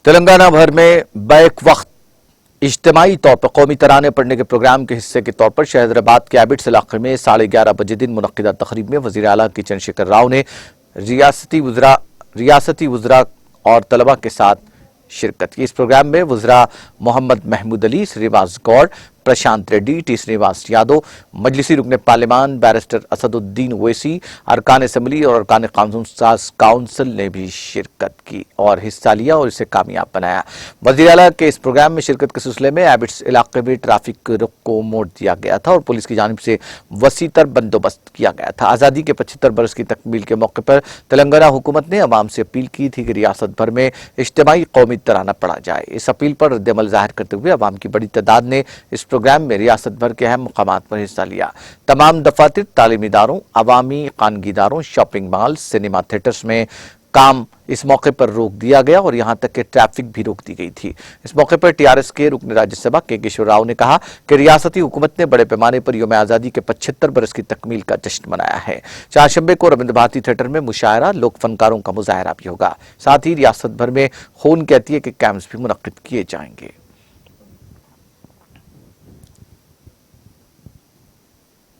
تلنگانہ بھر میں بیک وقت اجتماعی طور پر قومی ترانے پڑھنے کے پروگرام کے حصے کے طور پر شہر حیدرآباد کے ایبٹس علاقے میں 11:30 بجے دن منعقدہ تقریب میں وزیر اعلیٰ کی چندرشیکھر راؤ نے ریاستی وزراء اور طلباء کے ساتھ شرکت کی۔ اس پروگرام میں وزراء محمد محمود علی، سرینواس گوڑ، پرشانت ریڈی، ٹی سرینواس یادو، مجلسی رکن پارلیمان بیرسٹر اسد الدین اویسی، ارکان اسمبلی اور ارکان قانون ساز کونسل نے بھی شرکت کی اور حصہ لیا اور اسے کامیاب بنایا۔ وزیر اعلیٰ کے اس پروگرام میں شرکت کے سلسلے میں ایبٹس علاقے میں ٹریفک رخ کو موڑ دیا گیا تھا اور پولیس کی جانب سے وسیع تر بندوبست کیا گیا تھا۔ آزادی کے 75 برس کی تکمیل کے موقع پر تلنگانہ حکومت نے عوام سے اپیل کی تھی کہ ریاست بھر میں اجتماعی قومی ترانہ پڑھا جائے۔ اس اپیل پر رد عمل ظاہر کرتے ہوئے عوام کی بڑی تعداد نے اس پروگرام میں ریاست بھر کے اہم مقامات پر حصہ لیا۔ تمام دفاتر، تعلیمی اداروں، عوامی خانگی اداروں، شاپنگ مال، سنیما تھیٹرز میں کام اس موقع پر روک دیا گیا اور یہاں تک کہ ٹریفک بھی روک دی گئی تھی۔ اس موقع پر ٹی آر ایس کے رکن راجیہ سبھا کے کشور راؤ نے کہا کہ ریاستی حکومت نے بڑے پیمانے پر یوم آزادی کے 75 برس کی تکمیل کا جشن منایا ہے۔ چہارشنبے کو رویندر بھارتی تھیٹر میں مشاعرہ، لوک فنکاروں کا مظاہرہ بھی ہوگا۔ ساتھ ہی ریاست بھر میں خون کے عطیے کے کیمپس بھی منعقد کیے جائیں گے۔